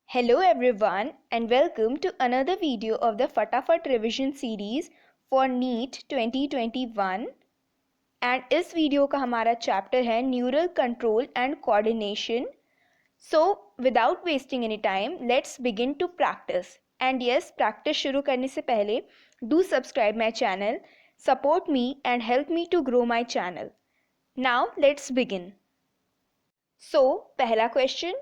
Hello everyone and welcome to another video of the Fatafat revision series for NEET 2021 and इस video का हमारा chapter है neural control and coordination. So without wasting any time let's begin to practice. And yes, practice शुरू करने से पहले do subscribe my channel, support me and help me to grow my channel. Now let's begin. So पहला question,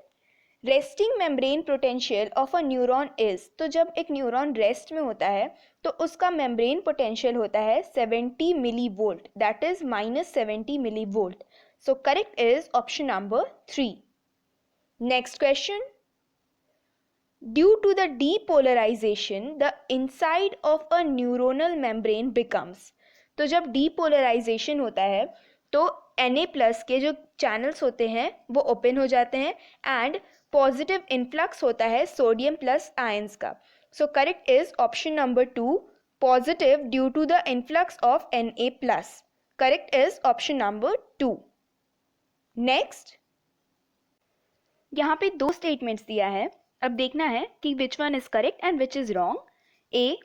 resting membrane potential of a neuron is. तो जब एक neuron rest में होता है तो उसका मेम्ब्रेन पोटेंशियल होता है 70 millivolt, that is -70 millivolt. So correct is option number 3. Next question, due to the depolarization the inside of a neuronal membrane becomes. तो जब डीपोलराइजेशन होता है तो Na+ के जो चैनल्स होते हैं वो ओपन हो जाते हैं एंड पॉजिटिव इन्फ्लक्स होता है सोडियम प्लस आयंस का. So correct is option number 2, positive due to the influx of Na+. Correct is option number 2. Next, यहाँ पे दो स्टेटमेंट्स दिया है. अब देखना है कि which one is correct and which is wrong. A,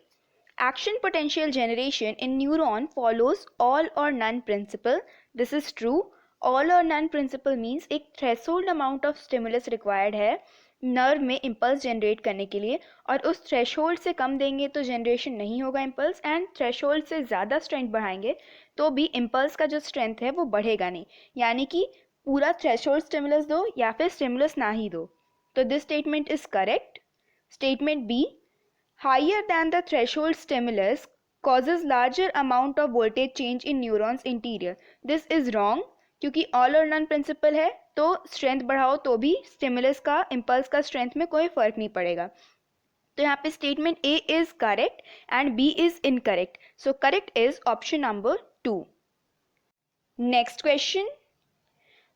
action potential generation in neuron follows all or none principle. This is true. All or none principle means एक threshold amount of stimulus required है nerve में impulse generate करने के लिए, और उस threshold से कम देंगे तो जनरेशन नहीं होगा इम्पल्स, एंड थ्रेशोल्ड से ज़्यादा स्ट्रेंथ बढ़ाएंगे तो भी इम्पल्स का जो स्ट्रेंथ है वो बढ़ेगा नहीं. यानी कि पूरा थ्रेशोल्ड स्टिमुलस दो या फिर स्टिमुलस ना ही दो. तो this statement is correct. Statement B, higher than the threshold stimulus causes larger amount of voltage change in neurons interior. This is wrong क्योंकि all or none principle है तो स्ट्रेंथ बढ़ाओ तो भी स्टिमुलस का इम्पल्स का स्ट्रेंथ में कोई फर्क नहीं पड़ेगा. तो यहाँ पे statement A is correct and B is incorrect. So correct is option number 2. Next question,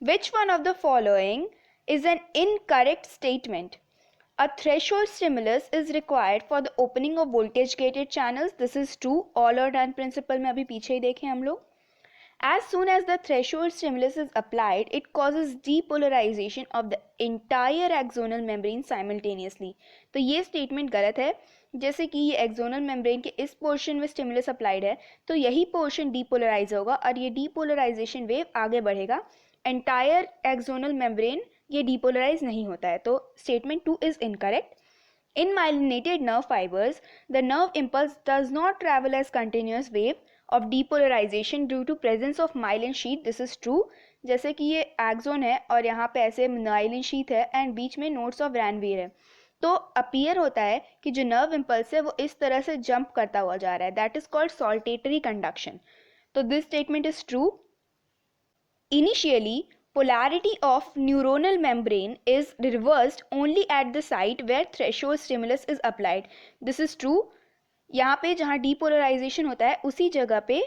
which one of the following is an incorrect statement. A threshold stimulus is required for the opening of voltage gated channels. This is true. All or none principle में अभी पीछे ही देखें हम लोग. As soon as the threshold stimulus is applied, it causes depolarization of the entire axonal membrane simultaneously. तो ये statement गलत है. जैसे कि ये axonal membrane के इस portion में stimulus applied है तो यही portion depolarize होगा और ये depolarization wave आगे बढ़ेगा. Entire axonal membrane ये depolarize नहीं होता है. तो statement 2 is incorrect. In myelinated nerve fibers, the nerve impulse does not travel as continuous wave of depolarization due to presence of myelin sheath. This is true. जैसे कि ये axon है और यहाँ पे ऐसे myelin sheath है एंड बीच में nodes of Ranvier है, तो अपीयर होता है कि जो नर्व इम्पल्स है वो इस तरह से जंप करता हुआ जा रहा है. That is called saltatory conduction. तो this statement is true. Initially, polarity of neuronal membrane is reversed only at the site where threshold stimulus is applied. This is true. यहाँ पे जहाँ depolarization होता है उसी जगह पे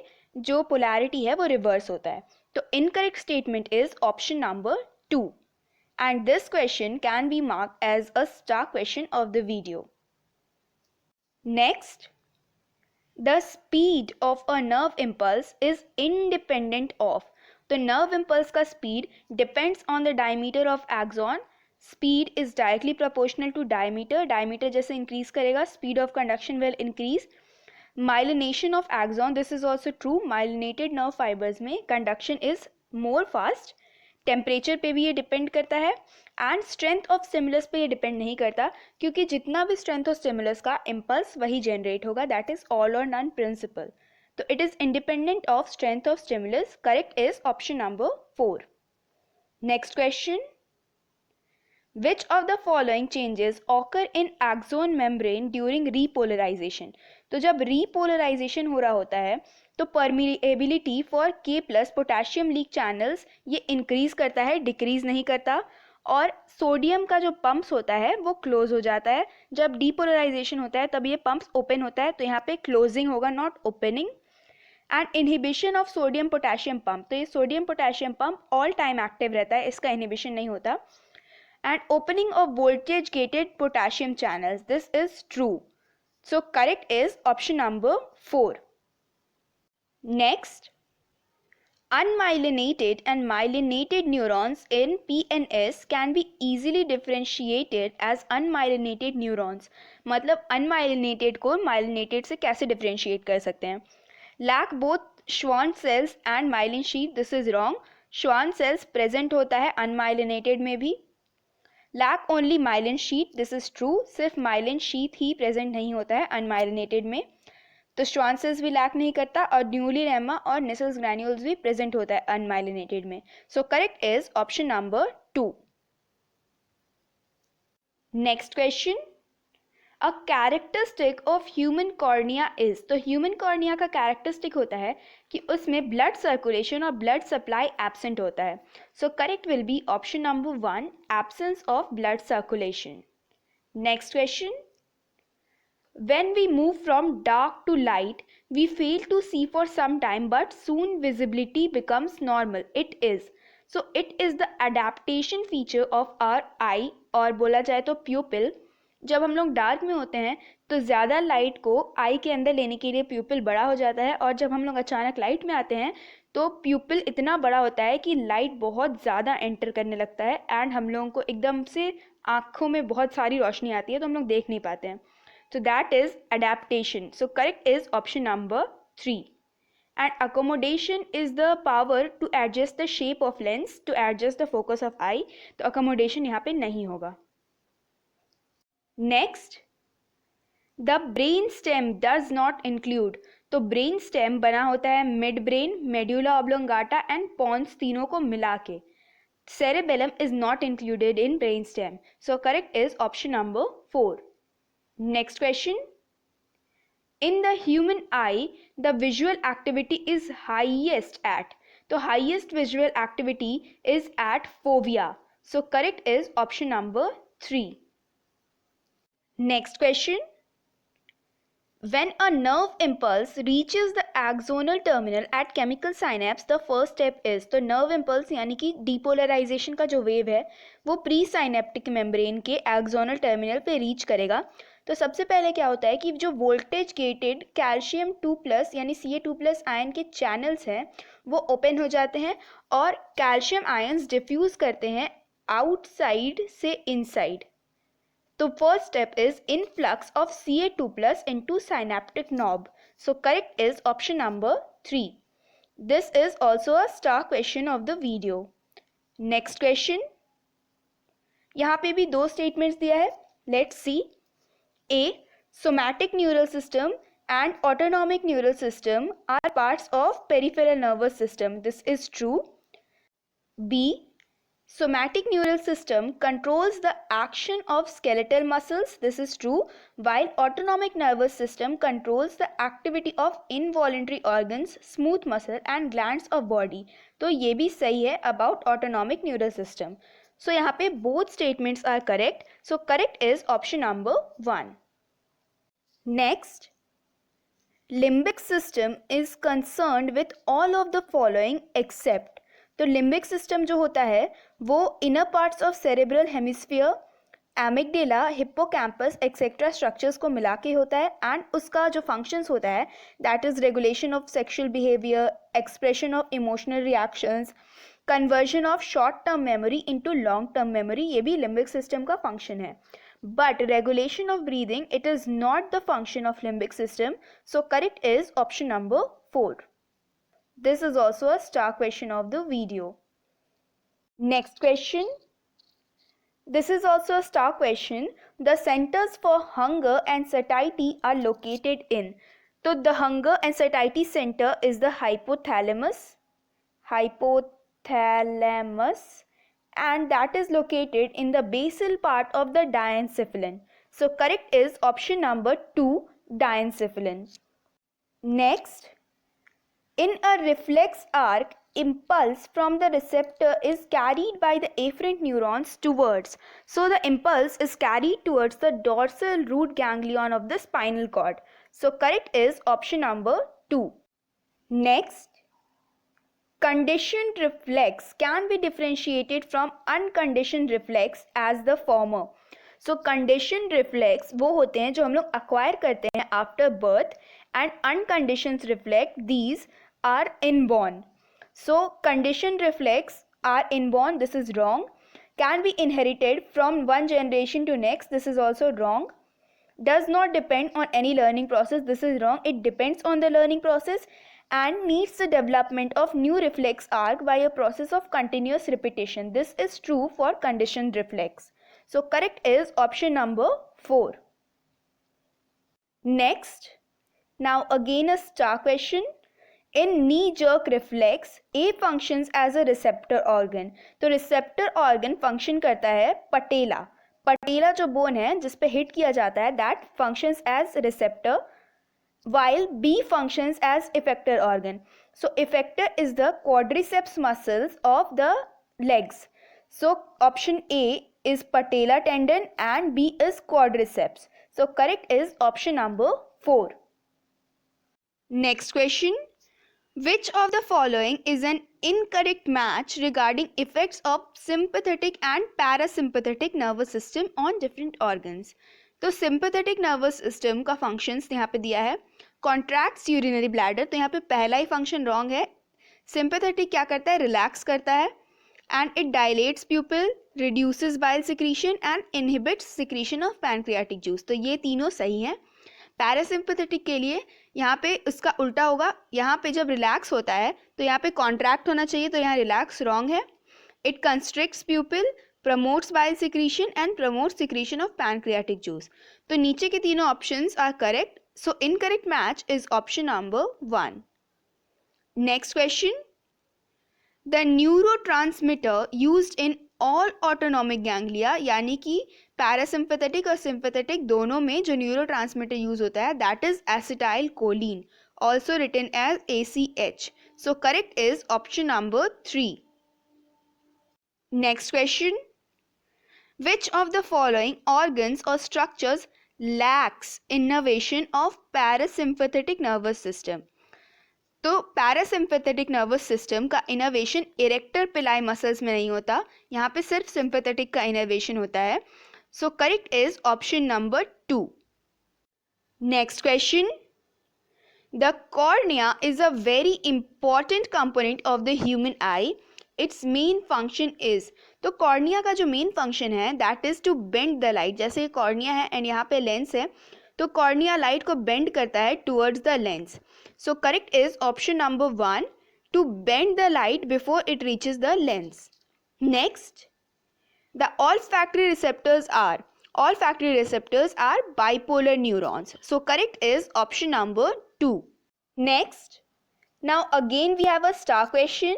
जो polarity है वो reverse होता है. तो incorrect statement is option number 2. And this question can be marked as a star question of the video. Next, the speed of a nerve impulse is independent of. तो नर्व इम्पल्स का speed depends on the diameter of axon. Speed is directly proportional to diameter. Diameter जैसे increase करेगा speed of conduction will increase. Myelination of axon, this is also true. Myelinated nerve fibres में conduction is more fast. Temperature पे भी ये depend करता है and strength of stimulus पे ये डिपेंड नहीं करता क्योंकि जितना भी स्ट्रेंथ ऑफ स्टिमुलस का इम्पल्स वही जनरेट होगा. दैट इज ऑल और none principle. So it is independent of strength of stimulus. Correct is option number 4. Next question. Which of the following changes occur in axon membrane during repolarization? तो जब repolarization हो रहा होता है तो permeability for K+ potassium leak channels ये increase करता है, decrease नहीं करता. और सोडियम का जो पंप्स होता है वो क्लोज हो जाता है. जब डीपोलराइजेशन होता है तब ये पंप्स ओपन होता है तो यहाँ पे क्लोजिंग होगा, not opening. And inhibition of sodium potassium pump, तो ये sodium potassium pump all time active रहता है, इसका इनहिबिशन नहीं होता. And opening of voltage gated potassium channels, this is true. So correct is option number 4. Next, Unmyelinated and myelinated neurons in PNS can be easily differentiated as unmyelinated neurons. मतलब unmyelinated को myelinated से कैसे differentiate कर सकते हैं? Lack both Schwann cells and myelin sheath. This is wrong. Schwann cells present होता है unmyelinated में भी. Lack only myelin sheath. This is true. सिर्फ myelin sheath ही present नहीं होता है unmyelinated में. तो श्वान सेल्स भी लैक नहीं करता और न्यूली लेमा और नेसल्स ग्रैन्यूल्स भी प्रेजेंट होता है अनमाइलिनेटेड में. सो correct is option number 2. Next question, a characteristic of human cornea is. तो ह्यूमन कॉर्निया का कैरेक्टरिस्टिक होता है कि उसमें ब्लड सर्कुलेशन और ब्लड सप्लाई एब्सेंट होता है. So correct will be option number 1, absence of blood circulation. Next question, when we move from dark to light, we fail to see for some time, but soon visibility becomes normal. It is. So it is the adaptation feature of our eye, और बोला जाए तो प्यूपिल. जब हम लोग dark में होते हैं तो ज़्यादा लाइट को आई के अंदर लेने के लिए प्यूपिल बड़ा हो जाता है, और जब हम लोग अचानक लाइट में आते हैं तो प्यूपिल इतना बड़ा होता है कि लाइट बहुत ज़्यादा एंटर करने लगता है एंड हम लोगों को एकदम से आँखों में बहुत सारी रोशनी आती है तो हम लोग देख नहीं पाते हैं. So that is adaptation. So correct is option number 3. And accommodation is the power to adjust the shape of lens, to adjust the focus of eye. तो accommodation यहाँ पे नहीं होगा. Next, the brain stem does not include. तो brain stem बना होता है mid brain, medulla oblongata and pons तीनों को मिला के. Cerebellum is not included in brain stem. So correct is option number 4. Next question, in the human eye the visual activity is highest at. तो highest visual activity is at fovea. So correct is option number 3. Next question, when a nerve impulse reaches the axonal terminal at chemical synapse, the first step is. तो nerve impulse यानी कि depolarization का जो wave है वो pre synaptic membrane के axonal terminal पे reach करेगा. तो सबसे पहले क्या होता है कि जो वोल्टेज गेटेड कैल्शियम 2+ यानी Ca2+ आयन के चैनल्स हैं वो ओपन हो जाते हैं और कैल्शियम आयन्स डिफ्यूज करते हैं आउटसाइड से इनसाइड. तो first step is influx of Ca2+ into synaptic knob. So correct is option number 3. This is also a star question of the video. Next question, यहाँ पे भी 2 स्टेटमेंट्स दिया है. Let's see. A. Somatic neural system and autonomic neural system are parts of peripheral nervous system. This is true. B. Somatic neural system controls the action of skeletal muscles. This is true. While autonomic nervous system controls the activity of involuntary organs, smooth muscle and glands of body. तो ये भी सही है about autonomic neural system. So यहाँ पे both statements are correct. So correct is option number 1. Next, limbic system is concerned with all of the following except. तो limbic system जो होता है वो inner parts of cerebral hemisphere, amygdala, hippocampus etc. structures को मिला के होता है एंड उसका जो functions होता है that is regulation of sexual behavior, expression of emotional reactions, conversion of short term memory into long term memory, ये भी limbic system का function है. But regulation of breathing, it is not the function of limbic system. So correct is option number 4. This is also a star question of the video. Next question. This is also a star question. The centers for hunger and satiety are located in. So the hunger and satiety center is the hypothalamus. And that is located in the basal part of the diencephalon. So correct is option number 2, diencephalon. Next, in a reflex arc, impulse from the receptor is carried by the afferent neurons towards. So the impulse is carried towards the dorsal root ganglion of the spinal cord. So correct is option number 2. Next, conditioned reflex can be differentiated from unconditioned reflex as the former. So conditioned reflex वो होते हैं जो हम लोग acquire करते हैं after birth, and unconditioned reflex these are inborn. So conditioned reflex are inborn, this is wrong. Can be inherited from one generation to next, this is also wrong. Does not depend on any learning process, this is wrong. It depends on the learning process and needs the development of new reflex arc by a process of continuous repetition. This is true for conditioned reflex. So correct is option number 4. Next, now again a star question. In knee jerk reflex, A functions as a receptor organ. तो receptor organ function करता है पटेला. पटेला जो bone है जिस पे hit किया जाता है, that functions as receptor, while B functions as effector organ. So effector is the quadriceps muscles of the legs. So option A is patella tendon and B is quadriceps. So correct is option number 4. Next question. Which of the following is an incorrect match regarding effects of sympathetic and parasympathetic nervous system on different organs? तो sympathetic nervous system का functions यहाँ पे दिया है. Contracts urinary bladder, तो यहाँ पे पहला ही function wrong है. Sympathetic क्या करता है? Relax करता है. And it dilates pupil, reduces bile secretion and inhibits secretion of pancreatic juice. तो ये तीनों सही हैं. पैरासिम्पथेटिक के लिए यहाँ पे उसका उल्टा होगा. यहाँ पे जब रिलैक्स होता है तो यहाँ पे कॉन्ट्रैक्ट होना चाहिए, तो यहाँ रिलैक्स रॉन्ग है. It constricts pupil, promotes bile secretion and promotes secretion of pancreatic juice. तो नीचे के तीनों options are correct. So incorrect match is option number 1. Next question. The neurotransmitter used in all autonomic ganglia, यानी कि parasympathetic और sympathetic दोनों में जो न्यूरोट्रांसमीटर यूज होता है, that is acetylcholine, also written as ACH. So correct is option number 3. Next question. Which of the following organs or structures lacks innervation of parasympathetic nervous system? तो parasympathetic nervous system का innervation erector pili muscles में नहीं होता, यहाँ पे सिर्फ sympathetic का innervation होता है. So correct is option number 2. Next question. The cornea is a very important component of the human eye. Its main function is, तो कॉर्निया का जो मेन फंक्शन है that is to bend the light. जैसे cornea है and यहाँ पे lens है, तो कॉर्निया लाइट को बेंड करता है towards the lens. So correct is option number 1, to bend the light before it reaches the lens. Next, the olfactory receptors are bipolar neurons. So correct is option number 2. Next, now again we have a star question.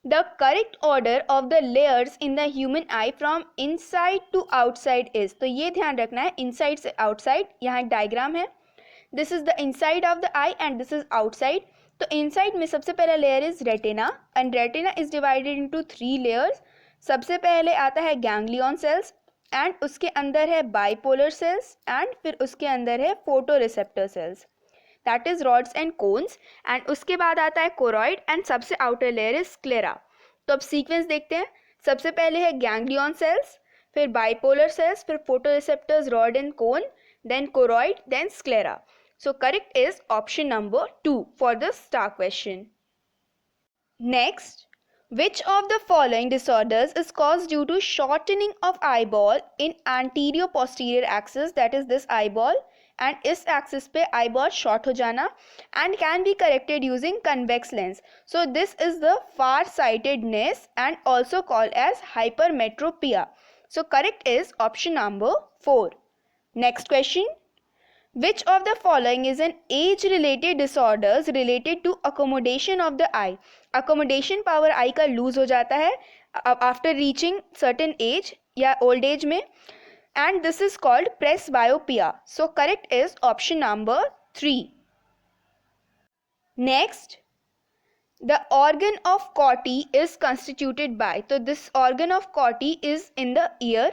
The correct order of the layers in the human eye from inside to outside is, तो ये ध्यान रखना है, inside से outside. यहाँ एक diagram है. This is the inside of the eye and this is outside. तो inside में सबसे पहला layer is retina and retina is divided into 3 layers. सबसे पहले आता है ganglion cells and उसके अंदर है bipolar cells and फिर उसके अंदर है photoreceptor cells, that is rods and cones, and उसके बाद आता है choroid and सबसे outer layer is sclera. तो अब sequence देखते हैं. सबसे पहले है ganglion cells, फिर bipolar cells, फिर photoreceptors, rod and cone, then choroid, then sclera. So correct is option number 2 for the star question. Next, which of the following disorders is caused due to shortening of eyeball in anterior posterior axis, that is this eyeball, and इस axis पे eyeball short हो जाना, and can be corrected using convex lens. So this is the farsightedness and also called as hypermetropia. So correct is option number 4. Next question. Which of the following is an age-related disorders related to accommodation of the eye? Accommodation power eye का lose हो जाता है after reaching certain age या old age में, and this is called presbyopia. So correct is option number 3. Next, the organ of Corti is constituted by, so this organ of Corti is in the ear.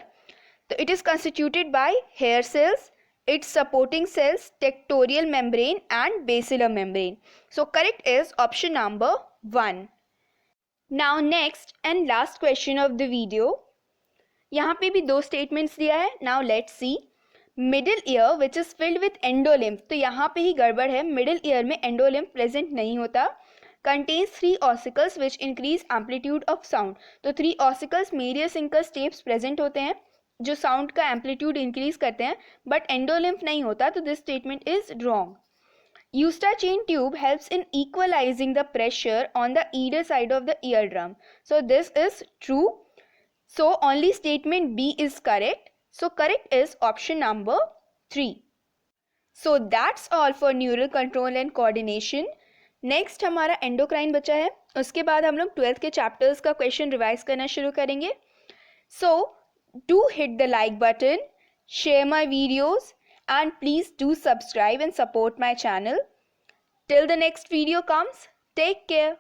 So it is constituted by hair cells, its supporting cells, tectorial membrane and basilar membrane. So correct is option number 1. Now next and last question of the video. यहाँ पे भी 2 statements दिया है. Now let's see. Middle ear which is filled with endolymph. तो यहाँ पे ही गड़बड़ है. Middle ear में endolymph present नहीं होता. contains 3 ossicles which increase amplitude of sound. तो 3 ossicles medius incus tapes present होते हैं जो sound का amplitude increase करते हैं, but endolymph नहीं होता, तो this statement is wrong. Eustachian tube helps in equalizing the pressure on the either side of the eardrum. So this is true. So only statement B is correct. So correct is option number 3. So that's all for neural control and coordination. Next हमारा endocrine बचा है, उसके बाद हम लोग 12th के chapters का question revise करना शुरू करेंगे. So do hit the like button, share my videos, and please do subscribe and support my channel. Till the next video comes, take care.